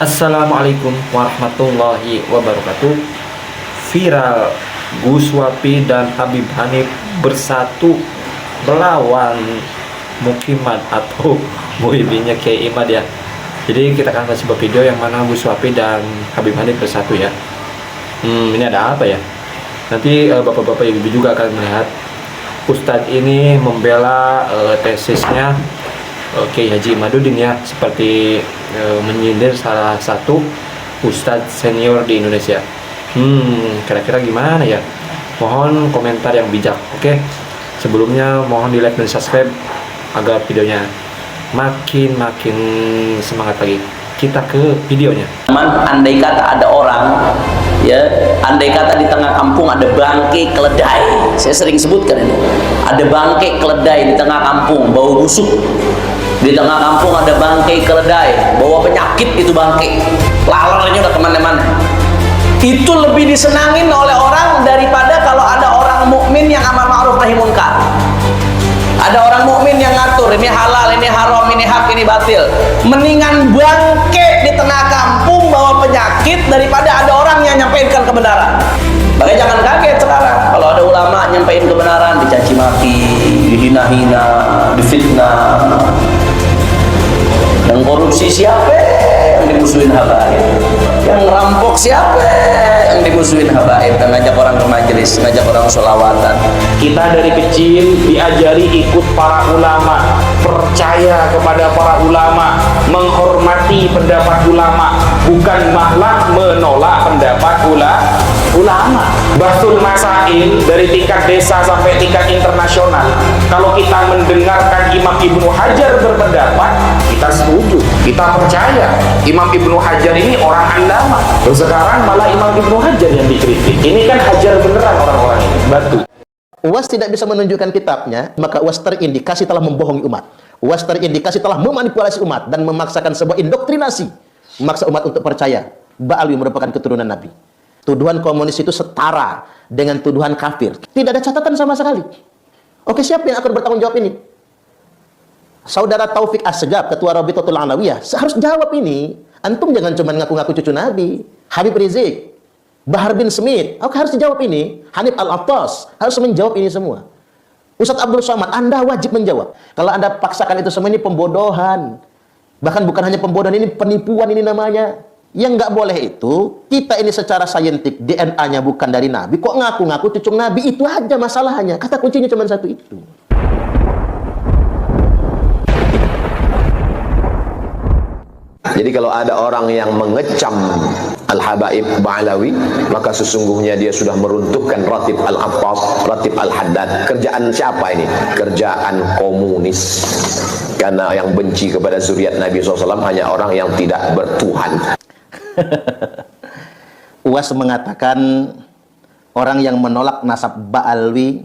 Assalamualaikum warahmatullahi wabarakatuh. Viral, Gus Wapi dan Habib Hanif bersatu melawan Mukiman atau Muhibinnya Kiai Imad ya. Jadi kita akan kasih sebuah video yang mana Gus Wapi dan Habib Hanif bersatu ya. Ini ada apa ya? Nanti bapak-bapak ibu juga akan melihat Ustadz ini membela tesisnya Kiai Haji Imaduddin ya, seperti menyindir salah satu Ustadz senior di Indonesia. Kira-kira gimana ya? Mohon komentar yang bijak. Oke, sebelumnya mohon di like dan subscribe agar videonya makin semangat lagi. Kita ke videonya. Andai kata ada orang, ya, andai kata di tengah kampung ada bangkai keledai, saya sering sebutkan ini, ada bangkai keledai di tengah kampung, bau busuk. Di tengah kampung ada bangkai keledai, bawa penyakit itu bangkai, lalernya udah kemana-mana. Itu lebih disenangin oleh orang daripada kalau ada orang mukmin yang amar ma'ruf nahi munkar. Ada orang mukmin yang ngatur, ini halal, ini haram, ini hak, ini batil. Mendingan bangke di tengah kampung bawa penyakit daripada ada orang yang nyampaikan kebenaran. Makanya jangan kaget sekarang kalau ada ulama nyampein kebenaran dicaci maki, dihina-hina, difitnah. Yang korupsi siapa yang dimusuhin habaib? Yang ngerampok siapa yang dimusuhin habaib? Dan ngajak orang ke majelis, ngajak orang sholawatan. Kita dari kecil diajari ikut para ulama, percaya kepada para ulama, menghormati pendapat ulama, bukan malah menolak pendapat ulama. Bahsul Masail dari tingkat desa sampai tingkat internasional, kalau kita mendengarkan Imam Ibnu Hajar berpendapat, kita setuju, kita percaya Imam Ibnu Hajar ini orang allama. Sekarang malah Imam Ibnu Hajar yang dikritik. Ini kan Hajar beneran orang-orang ini, batu. UAS tidak bisa menunjukkan kitabnya, maka UAS terindikasi telah membohongi umat. UAS terindikasi telah memanipulasi umat dan memaksakan sebuah indoktrinasi, memaksa umat untuk percaya Ba'alwi merupakan keturunan Nabi. Tuduhan komunis itu setara dengan tuduhan kafir. Tidak ada catatan sama sekali. Oke, siapa yang akan bertanggung jawab ini? Saudara Taufik Assegaf, Ketua Rabitatul Alawiyah, harus jawab ini. Antum jangan cuma ngaku-ngaku cucu Nabi. Habib Rizik, Bahar bin Smith, oke, harus dijawab ini. Hanif Al-Attas harus menjawab ini semua. Ustadz Abdul Somad, Anda wajib menjawab. Kalau Anda paksakan itu semua, ini pembodohan. Bahkan bukan hanya pembodohan, ini penipuan ini namanya. Yang nggak boleh itu, kita ini secara saintik, DNA-nya bukan dari Nabi, kok ngaku-ngaku cucu Nabi, itu aja masalahnya. Kata kuncinya cuma satu itu. Jadi kalau ada orang yang mengecam Al-Habaib Ba'alawi, maka sesungguhnya dia sudah meruntuhkan Ratib Al-Abbas, Ratib Al-Haddad. Kerjaan siapa ini? Kerjaan komunis. Karena yang benci kepada zuriat Nabi SAW hanya orang yang tidak bertuhan. UAS mengatakan orang yang menolak nasab Ba'alwi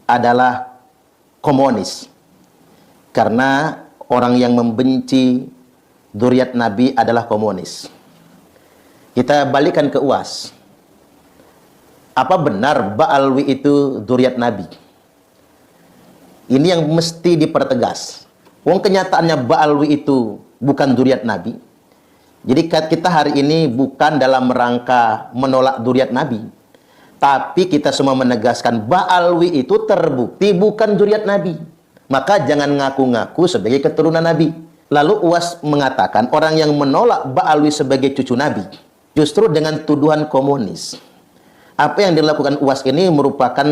adalah komunis. Karena orang yang membenci zuriat Nabi adalah komunis. Kita balikan ke UAS. Apa benar Ba'alwi itu zuriat Nabi? Ini yang mesti dipertegas. Wong kenyataannya Ba'alwi itu bukan zuriat Nabi. Jadi kita hari ini bukan dalam rangka menolak zuriat Nabi, tapi kita semua menegaskan Ba'alwi itu terbukti bukan zuriat Nabi. Maka jangan ngaku-ngaku sebagai keturunan Nabi. Lalu UAS mengatakan orang yang menolak Ba'alwi sebagai cucu Nabi justru dengan tuduhan komunis. Apa yang dilakukan UAS ini merupakan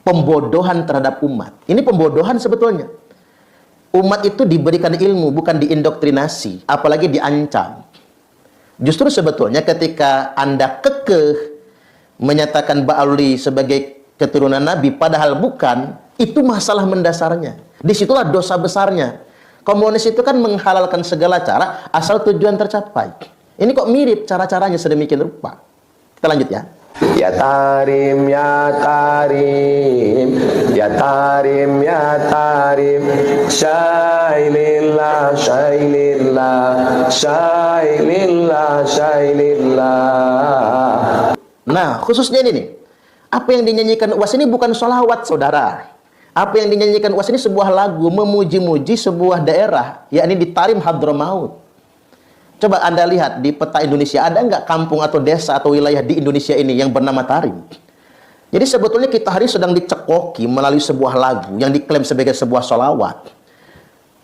pembodohan terhadap umat. Ini pembodohan sebetulnya. Umat itu diberikan ilmu, bukan diindoktrinasi, apalagi diancam. Justru sebetulnya ketika Anda kekeh menyatakan Ba'alwi sebagai keturunan Nabi, padahal bukan, itu masalah mendasarnya. Disitulah dosa besarnya. Komunis itu kan menghalalkan segala cara asal tujuan tercapai. Ini kok mirip cara-caranya sedemikian rupa. Kita lanjut ya. Ya Tarim, Ya Tarim, Ya Tarim, Ya Tarim, Syailillah, Syailillah, Syailillah, Syailillah. Nah, khususnya ini nih. Apa yang dinyanyikan UAS ini bukan sholawat, saudara. Apa yang dinyanyikan UAS ini sebuah lagu memuji-muji sebuah daerah, yakni di Tarim Hadramaut. Coba Anda lihat di peta Indonesia, ada nggak kampung atau desa atau wilayah di Indonesia ini yang bernama Tarim? Jadi sebetulnya kita hari sedang dicekoki melalui sebuah lagu yang diklaim sebagai sebuah sholawat.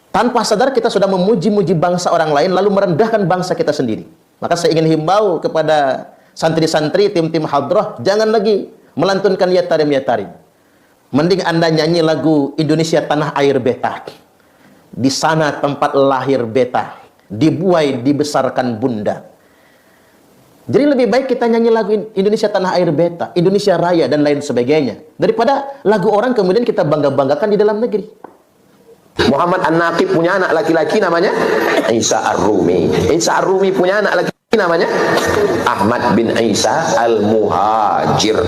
Tanpa sadar kita sudah memuji-muji bangsa orang lain, lalu merendahkan bangsa kita sendiri. Maka saya ingin himbau kepada santri-santri, tim-tim hadrah, jangan lagi melantunkan ya Tarim, ya Tarim. Mending Anda nyanyi lagu Indonesia Tanah Air Beta. Di sana tempat lahir beta, dibuai dibesarkan bunda. Jadi lebih baik kita nyanyi lagu Indonesia Tanah Air Beta, Indonesia Raya, dan lain sebagainya, daripada lagu orang kemudian kita bangga-banggakan di dalam negeri. Muhammad An-Naqib punya anak laki-laki namanya Isa Ar-Rumi. Isa Ar-Rumi punya anak laki-laki namanya Ahmad bin Isa Al-Muhajir.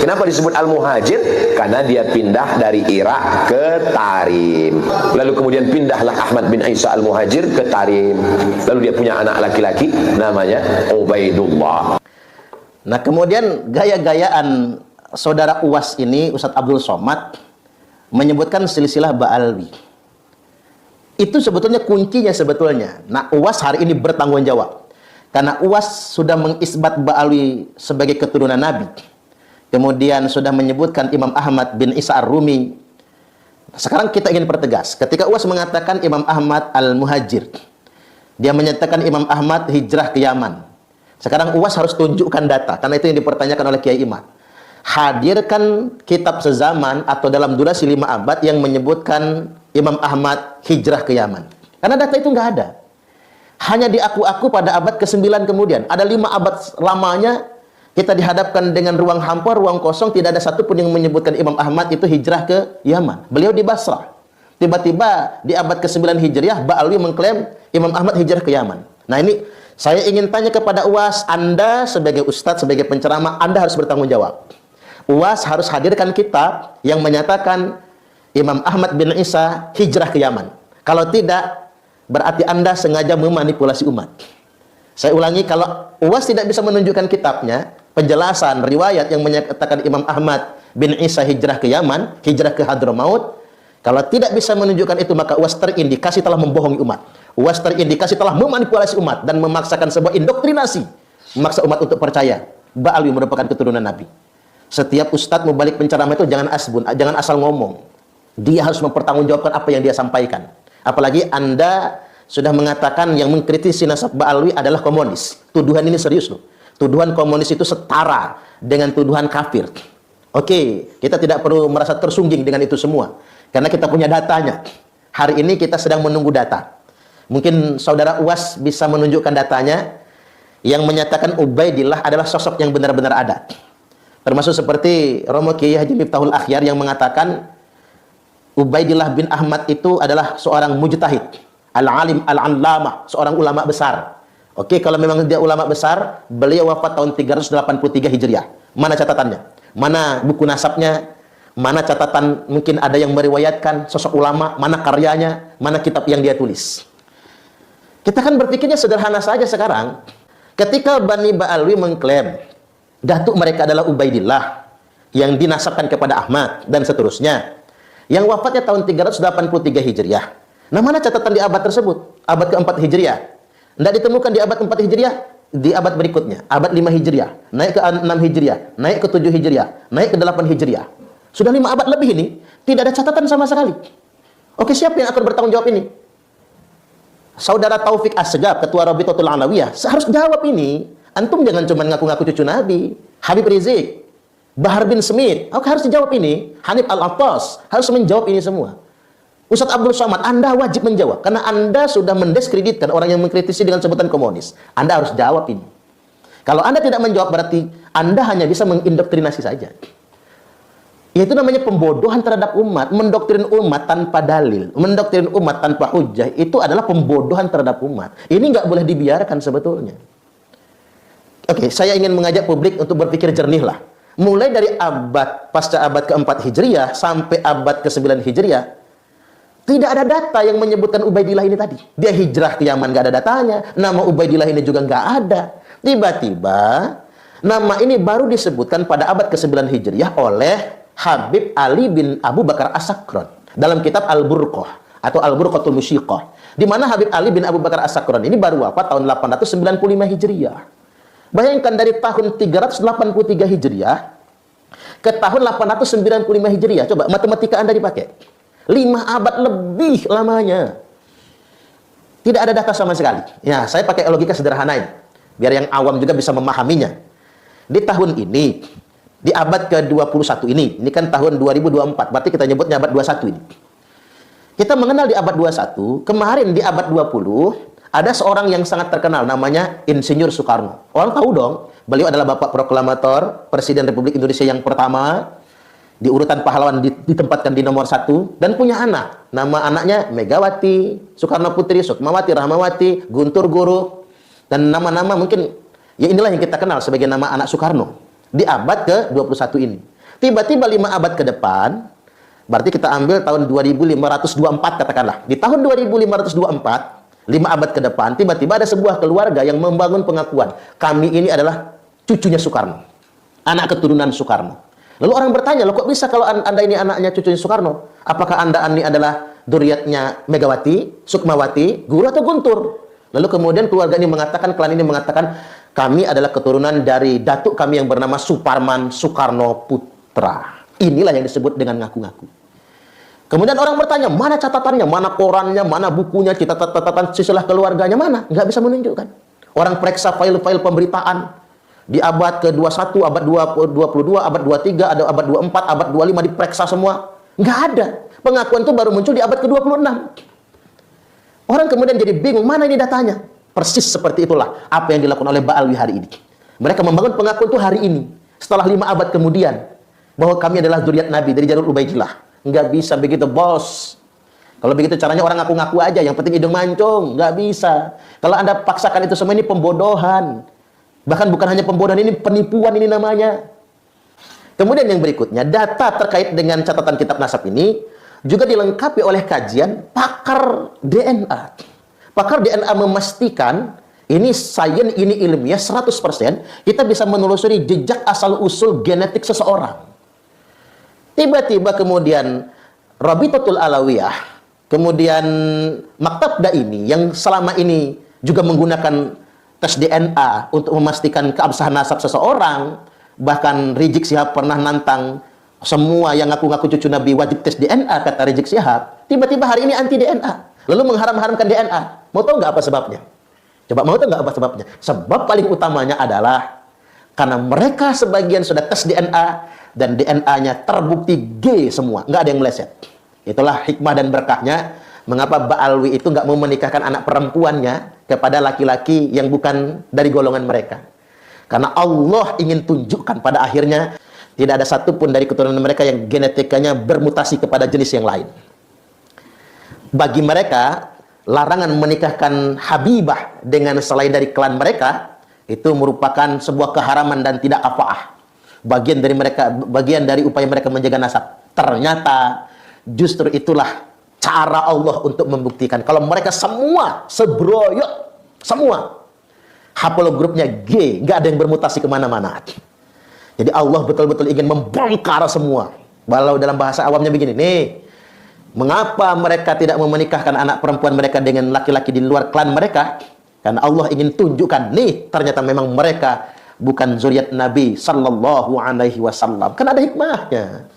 Kenapa disebut Al-Muhajir? Karena dia pindah dari Irak ke Tarim. Lalu kemudian pindahlah Ahmad bin Isa Al-Muhajir ke Tarim. Lalu dia punya anak laki-laki namanya Ubaidullah. Nah, kemudian gaya-gayaan saudara Uwas ini, Ustadz Abdul Somad, menyebutkan silsilah Ba'alwi. Itu sebetulnya kuncinya sebetulnya. Nah, Uwas hari ini bertanggung jawab. Karena Uwas sudah mengisbat Ba'alwi sebagai keturunan Nabi. Kemudian sudah menyebutkan Imam Ahmad bin Isa Ar-Rumi. Sekarang kita ingin pertegas. Ketika Uwas mengatakan Imam Ahmad Al-Muhajir, dia menyatakan Imam Ahmad hijrah ke Yaman. Sekarang Uwas harus tunjukkan data, karena itu yang dipertanyakan oleh Kiai Imad. Hadirkan kitab sezaman atau dalam durasi 5 abad yang menyebutkan Imam Ahmad hijrah ke Yaman. Karena data itu nggak ada. Hanya diaku-aku pada abad ke-9 kemudian. Ada 5 abad lamanya kita dihadapkan dengan ruang hampa, ruang kosong, tidak ada satupun yang menyebutkan Imam Ahmad itu hijrah ke Yaman. Beliau di Basrah. Tiba-tiba di abad ke-9 Hijriah, Ba'alwi mengklaim Imam Ahmad hijrah ke Yaman. Nah, ini saya ingin tanya kepada Uwas, Anda sebagai ustadz, sebagai penceramah, Anda harus bertanggung jawab. Uwas harus hadirkan kitab yang menyatakan Imam Ahmad bin Isa hijrah ke Yaman. Kalau tidak, berarti Anda sengaja memanipulasi umat. Saya ulangi, kalau Uwas tidak bisa menunjukkan kitabnya, penjelasan, riwayat yang menyatakan Imam Ahmad bin Isa hijrah ke Yaman, hijrah ke Hadramaut, kalau tidak bisa menunjukkan itu, maka Uwas terindikasi telah membohongi umat. Uwas terindikasi telah memanipulasi umat dan memaksakan sebuah indoktrinasi, memaksa umat untuk percaya Ba'alwi merupakan keturunan Nabi. Setiap ustadz mau balik penceramah itu jangan asbun, jangan asal ngomong. Dia harus mempertanggungjawabkan apa yang dia sampaikan. Apalagi Anda sudah mengatakan yang mengkritisi nasab Ba'alwi adalah komunis. Tuduhan ini serius loh. Tuduhan komunis itu setara dengan tuduhan kafir. Oke, kita tidak perlu merasa tersungging dengan itu semua, karena kita punya datanya. Hari ini kita sedang menunggu data. Mungkin saudara Uwas bisa menunjukkan datanya yang menyatakan Ubaidillah adalah sosok yang benar-benar ada. Termasuk seperti Romo Kiai Haji Miftahul Akhyar yang mengatakan Ubaidillah bin Ahmad itu adalah seorang mujtahid, al-alim, al-allamah, seorang ulama besar. Oke, kalau memang dia ulama besar, beliau wafat tahun 383 Hijriah. Mana catatannya? Mana buku nasabnya? Mana catatan mungkin ada yang meriwayatkan sosok ulama? Mana karyanya? Mana kitab yang dia tulis? Kita kan berpikirnya sederhana saja sekarang. Ketika Bani Ba'alwi mengklaim datuk mereka adalah Ubaidillah yang dinasabkan kepada Ahmad dan seterusnya, yang wafatnya tahun 383 Hijriah. Nah, mana catatan di abad tersebut? Abad ke-4 Hijriah. Tidak ditemukan di abad 4 Hijriah, di abad berikutnya, abad 5 Hijriah, naik ke 6 Hijriah, naik ke 7 Hijriah, naik ke 8 Hijriah. Sudah 5 abad lebih ini, tidak ada catatan sama sekali. Oke, siapa yang akan bertanggung jawab ini? Saudara Taufik As-Segaf, Ketua Rabitatul Alawiyah, harus jawab ini. Antum jangan cuma ngaku-ngaku cucu Nabi. Habib Rizik, Bahar bin Smith, oke, harus dijawab ini. Hanif Al-Attas harus menjawab ini semua. Ustadz Abdul Somad, Anda wajib menjawab, karena Anda sudah mendiskreditkan orang yang mengkritisi dengan sebutan komunis. Anda harus jawab ini. Kalau Anda tidak menjawab, berarti Anda hanya bisa mengindoktrinasi saja. Itu namanya pembodohan terhadap umat. Mendoktrin umat tanpa dalil, mendoktrin umat tanpa hujah, itu adalah pembodohan terhadap umat. Ini nggak boleh dibiarkan sebetulnya. Oke, saya ingin mengajak publik untuk berpikir jernih lah. Mulai dari pasca abad ke-4 Hijriah sampai abad ke-9 Hijriah, tidak ada data yang menyebutkan Ubaidillah ini tadi. Dia hijrah ke Yaman, nggak ada datanya. Nama Ubaidillah ini juga nggak ada. Tiba-tiba nama ini baru disebutkan pada abad ke-9 Hijriah oleh Habib Ali bin Abu Bakar As-Sakran dalam kitab Al-Burqah atau Al-Burqatul Musyiqah. Di mana Habib Ali bin Abu Bakar As-Sakran ini baru wafat tahun 895 Hijriah. Bayangkan dari tahun 383 Hijriah ke tahun 895 Hijriah. Coba matematika Anda dipakai. 5 abad lebih lamanya. Tidak ada data sama sekali. Ya, saya pakai logika sederhanain, biar yang awam juga bisa memahaminya. Di tahun ini, di abad ke-21 ini kan tahun 2024, berarti kita nyebutnya abad 21 ini. Kita mengenal di abad 21, kemarin di abad 20, ada seorang yang sangat terkenal, namanya Insinyur Soekarno. Orang tahu dong, beliau adalah Bapak Proklamator, Presiden Republik Indonesia yang pertama, di urutan pahlawan ditempatkan di nomor 1, dan punya anak. Nama anaknya Megawati, Soekarno Putri, Sukmawati, Rahmawati, Guntur Guru, dan nama-nama mungkin, ya inilah yang kita kenal sebagai nama anak Soekarno. Di abad ke-21 ini. Tiba-tiba 5 abad ke depan, berarti kita ambil tahun 2524 katakanlah. Di tahun 2524, 5 abad ke depan, tiba-tiba ada sebuah keluarga yang membangun pengakuan. Kami ini adalah cucunya Soekarno. Anak keturunan Soekarno. Lalu orang bertanya, loh kok bisa kalau Anda ini anaknya cucunya Soekarno? Apakah Anda ini adalah dzurriatnya Megawati, Sukmawati, Guru atau Guntur? Lalu kemudian keluarga ini mengatakan, klan ini mengatakan, kami adalah keturunan dari datuk kami yang bernama Suparman Soekarno Putra. Inilah yang disebut dengan ngaku-ngaku. Kemudian orang bertanya, mana catatannya, mana korannya, mana bukunya, catatan silsilah keluarganya, mana? Nggak bisa menunjukkan. Orang periksa file-file pemberitaan. Di abad ke-21, abad 22, abad 23, ada abad 24, abad 25 diperiksa semua. Nggak ada. Pengakuan itu baru muncul di abad ke-26. Orang kemudian jadi bingung, mana ini datanya? Persis seperti itulah apa yang dilakukan oleh Ba'alwi hari ini. Mereka membangun pengakuan itu hari ini. Setelah 5 abad kemudian. Bahwa kami adalah dzurriat Nabi dari Jalur Ubaidillah. Nggak bisa begitu, bos. Kalau begitu caranya orang ngaku-ngaku aja, yang penting hidung mancung. Nggak bisa. Kalau Anda paksakan itu semua, ini pembodohan. Bahkan bukan hanya pembodohan, ini penipuan ini namanya. Kemudian yang berikutnya, data terkait dengan catatan kitab nasab ini juga dilengkapi oleh kajian pakar DNA. Pakar DNA memastikan ini sains, ini ilmiah 100%, kita bisa menelusuri jejak asal-usul genetik seseorang. Tiba-tiba kemudian Rabitatul Alawiyah, kemudian Maktab Daimi yang selama ini juga menggunakan tes DNA untuk memastikan keabsahan nasab seseorang, bahkan Rizik Syihab pernah nantang semua yang ngaku-ngaku cucu Nabi wajib tes DNA, kata Rizik Syihab. Tiba-tiba hari ini anti DNA, lalu mengharam-haramkan DNA. Mau tahu nggak apa sebabnya? Coba mau tahu nggak apa sebabnya? Sebab paling utamanya adalah karena mereka sebagian sudah tes DNA dan DNA-nya terbukti G semua, nggak ada yang meleset. Itulah hikmah dan berkahnya mengapa Ba'alwi itu nggak mau menikahkan anak perempuannya kepada laki-laki yang bukan dari golongan mereka. Karena Allah ingin tunjukkan pada akhirnya tidak ada satupun dari keturunan mereka yang genetikanya bermutasi kepada jenis yang lain. Bagi mereka, larangan menikahkan Habibah dengan selain dari klan mereka itu merupakan sebuah keharaman dan tidak kafa'ah. Bagian dari upaya mereka menjaga nasab. Ternyata justru itulah cara Allah untuk membuktikan kalau mereka semua sebroyok, semua haplogrupnya G, nggak ada yang bermutasi kemana-mana. Jadi Allah betul-betul ingin membongkar semua. Walau dalam bahasa awamnya begini, nih, mengapa mereka tidak mau menikahkan anak perempuan mereka dengan laki-laki di luar klan mereka? Karena Allah ingin tunjukkan, nih, ternyata memang mereka bukan zuriat Nabi Sallallahu Alaihi Wasallam. Kan ada hikmahnya.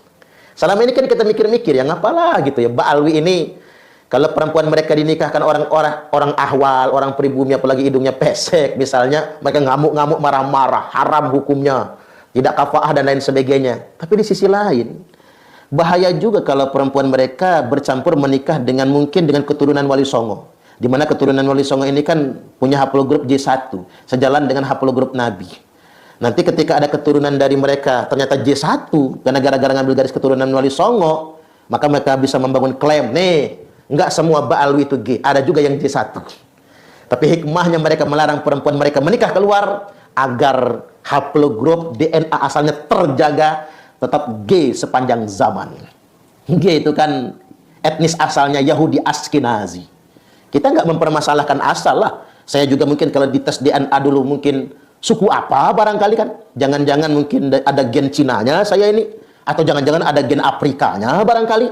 Selama ini kan kita mikir-mikir, yang apalah gitu ya, Ba'alwi ini, kalau perempuan mereka dinikahkan orang ahwal, orang pribumi, apalagi hidungnya pesek misalnya, mereka ngamuk-ngamuk, marah-marah, haram hukumnya, tidak kafa'ah dan lain sebagainya. Tapi di sisi lain, bahaya juga kalau perempuan mereka bercampur menikah dengan mungkin dengan keturunan Wali Songo. Di mana keturunan Wali Songo ini kan punya haplogrup J1, sejalan dengan haplogrup Nabi. Nanti ketika ada keturunan dari mereka ternyata J1, karena gara-gara ngambil garis keturunan Wali Songo, maka mereka bisa membangun klaim, nih, enggak semua Ba'alwi itu G, ada juga yang J1. Tapi hikmahnya mereka melarang perempuan mereka menikah keluar agar haplogrup DNA asalnya terjaga tetap G sepanjang zaman. G itu kan etnis asalnya Yahudi Ashkenazi. Kita nggak mempermasalahkan asal lah. Saya juga mungkin kalau dites DNA dulu mungkin suku apa barangkali kan. Jangan-jangan mungkin ada gen Cinanya saya ini. Atau jangan-jangan ada gen Afrikanya barangkali.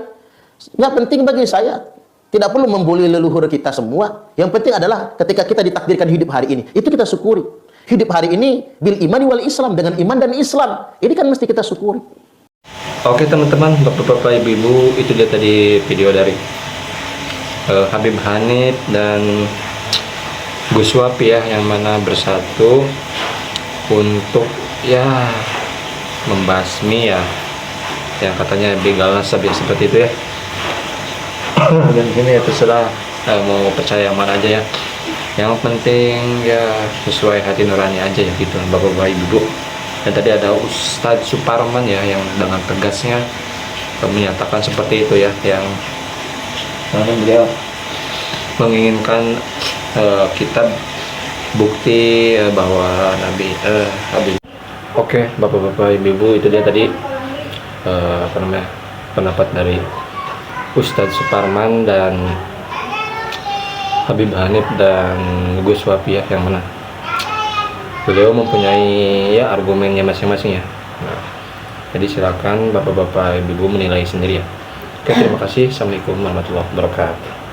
Nggak penting bagi saya. Tidak perlu membuli leluhur kita semua. Yang penting adalah ketika kita ditakdirkan hidup hari ini, itu kita syukuri. Hidup hari ini bil imani wal Islam, dengan iman dan Islam. Ini kan mesti kita syukuri. Oke teman-teman, bapak-bapak, ibu-ibu, itu dia tadi video dari Habib Hanif dan Gus Wapi ya, yang mana bersatu untuk ya membasmi ya yang katanya begal nasab ya, seperti itu ya. Dan gini ya, terserah mau percaya yang mana aja ya, yang penting ya sesuai hati nurani aja ya gitu bapak-bapak, ibu-ibu. Dan tadi ada Ustadz Suparman ya yang dengan tegasnya menyatakan seperti itu ya, yang beliau menginginkan kitab bukti bahwa Nabi Habib. Oke bapak-bapak, ibu-ibu, itu dia tadi pendapat dari Ustadz Suparman dan Habib Hanif dan Gus Wapi ya, yang mana beliau mempunyai ya argumennya masing-masing ya. Nah, jadi silakan bapak-bapak, ibu-ibu menilai sendiri ya. Oke, terima kasih. Assalamualaikum warahmatullahi wabarakatuh.